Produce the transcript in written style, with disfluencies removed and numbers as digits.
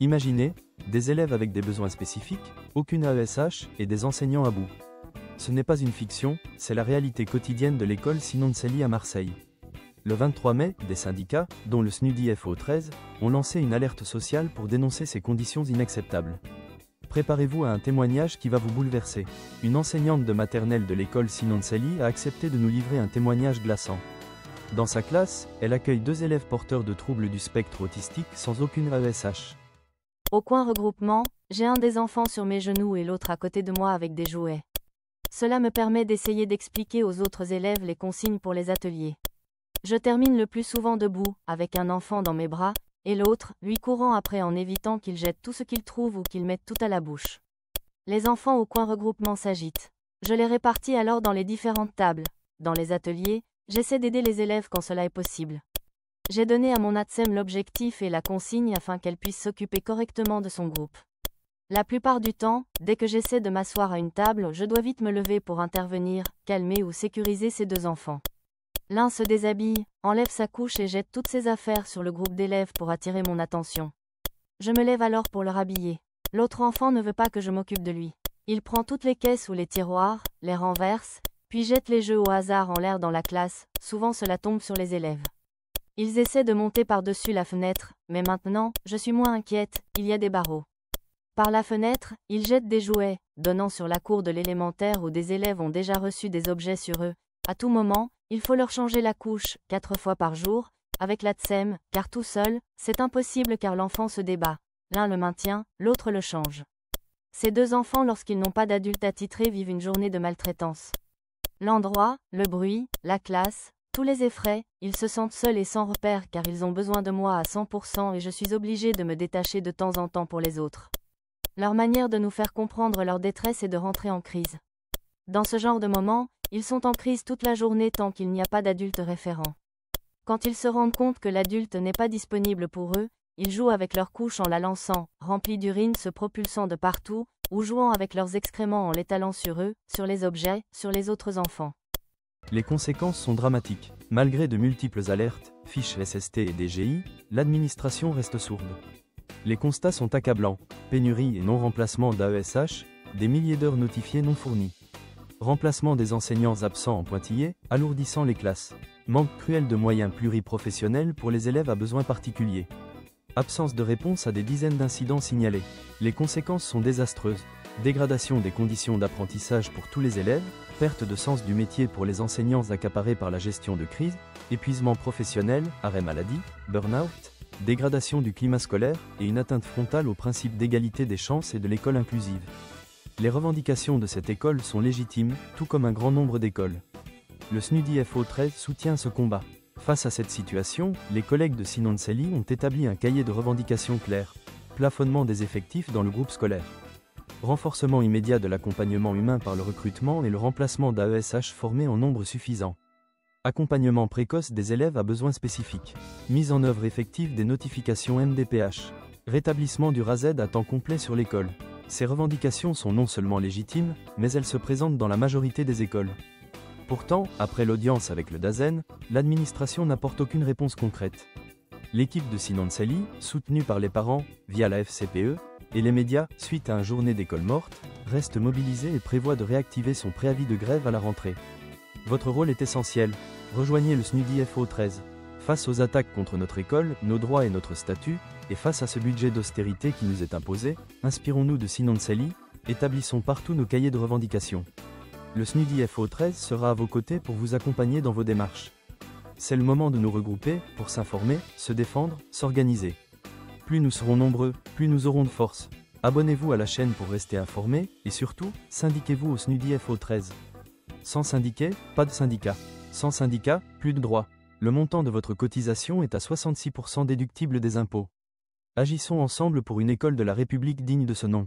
Imaginez, des élèves avec des besoins spécifiques, aucune AESH et des enseignants à bout. Ce n'est pas une fiction, c'est la réalité quotidienne de l'école Sinoncelli à Marseille. Le 23 mai, des syndicats, dont le SNUDI FO13, ont lancé une alerte sociale pour dénoncer ces conditions inacceptables. Préparez-vous à un témoignage qui va vous bouleverser. Une enseignante de maternelle de l'école Sinoncelli a accepté de nous livrer un témoignage glaçant. Dans sa classe, elle accueille 2 élèves porteurs de troubles du spectre autistique sans aucune AESH. Au coin regroupement, j'ai un des enfants sur mes genoux et l'autre à côté de moi avec des jouets. Cela me permet d'essayer d'expliquer aux autres élèves les consignes pour les ateliers. Je termine le plus souvent debout, avec un enfant dans mes bras, et l'autre, lui courant après en évitant qu'il jette tout ce qu'il trouve ou qu'il mette tout à la bouche. Les enfants au coin regroupement s'agitent. Je les répartis alors dans les différentes tables. Dans les ateliers, j'essaie d'aider les élèves quand cela est possible. J'ai donné à mon ATSEM l'objectif et la consigne afin qu'elle puisse s'occuper correctement de son groupe. La plupart du temps, dès que j'essaie de m'asseoir à une table, je dois vite me lever pour intervenir, calmer ou sécuriser ces 2 enfants. L'un se déshabille, enlève sa couche et jette toutes ses affaires sur le groupe d'élèves pour attirer mon attention. Je me lève alors pour le rhabiller. L'autre enfant ne veut pas que je m'occupe de lui. Il prend toutes les caisses ou les tiroirs, les renverse, puis jette les jeux au hasard en l'air dans la classe, souvent cela tombe sur les élèves. Ils essaient de monter par-dessus la fenêtre, mais maintenant, je suis moins inquiète, il y a des barreaux. Par la fenêtre, ils jettent des jouets, donnant sur la cour de l'élémentaire où des élèves ont déjà reçu des objets sur eux. À tout moment, il faut leur changer la couche, 4 fois par jour, avec l'ATSEM, car tout seul, c'est impossible car l'enfant se débat. L'un le maintient, l'autre le change. Ces 2 enfants, lorsqu'ils n'ont pas d'adulte attitré, vivent une journée de maltraitance. L'endroit, le bruit, la classe, tous les effraient, ils se sentent seuls et sans repère car ils ont besoin de moi à 100% et je suis obligée de me détacher de temps en temps pour les autres. Leur manière de nous faire comprendre leur détresse est de rentrer en crise. Dans ce genre de moment, ils sont en crise toute la journée tant qu'il n'y a pas d'adulte référent. Quand ils se rendent compte que l'adulte n'est pas disponible pour eux, ils jouent avec leur couche en la lançant, remplie d'urine se propulsant de partout, ou jouant avec leurs excréments en l'étalant sur eux, sur les objets, sur les autres enfants. Les conséquences sont dramatiques. Malgré de multiples alertes, fiches SST et DGI, l'administration reste sourde. Les constats sont accablants. Pénurie et non-remplacement d'AESH, des milliers d'heures notifiées non fournies. Remplacement des enseignants absents en pointillés, alourdissant les classes. Manque cruel de moyens pluriprofessionnels pour les élèves à besoins particuliers. Absence de réponse à des dizaines d'incidents signalés. Les conséquences sont désastreuses. Dégradation des conditions d'apprentissage pour tous les élèves, perte de sens du métier pour les enseignants accaparés par la gestion de crise, épuisement professionnel, arrêt maladie, burn-out, dégradation du climat scolaire et une atteinte frontale au principe d'égalité des chances et de l'école inclusive. Les revendications de cette école sont légitimes, tout comme un grand nombre d'écoles. Le SNUDI FO13 soutient ce combat. Face à cette situation, les collègues de Sinoncelli ont établi un cahier de revendications clair. Plafonnement des effectifs dans le groupe scolaire. Renforcement immédiat de l'accompagnement humain par le recrutement et le remplacement d'AESH formés en nombre suffisant. Accompagnement précoce des élèves à besoins spécifiques. Mise en œuvre effective des notifications MDPH. Rétablissement du RASED à temps complet sur l'école. Ces revendications sont non seulement légitimes, mais elles se présentent dans la majorité des écoles. Pourtant, après l'audience avec le DAZEN, l'administration n'apporte aucune réponse concrète. L'équipe de Sinoncelli, soutenue par les parents, via la FCPE, et les médias, suite à une journée d'école morte, reste mobilisée et prévoit de réactiver son préavis de grève à la rentrée. Votre rôle est essentiel. Rejoignez le SNUDI FO13. Face aux attaques contre notre école, nos droits et notre statut, et face à ce budget d'austérité qui nous est imposé, inspirons-nous de Sinoncelli, établissons partout nos cahiers de revendications. Le SNUDI FO13 sera à vos côtés pour vous accompagner dans vos démarches. C'est le moment de nous regrouper, pour s'informer, se défendre, s'organiser. Plus nous serons nombreux, plus nous aurons de force. Abonnez-vous à la chaîne pour rester informés, et surtout, syndiquez-vous au SNUDI FO13. Sans syndiquer, pas de syndicat. Sans syndicat, plus de droits. Le montant de votre cotisation est à 66% déductible des impôts. Agissons ensemble pour une école de la République digne de ce nom.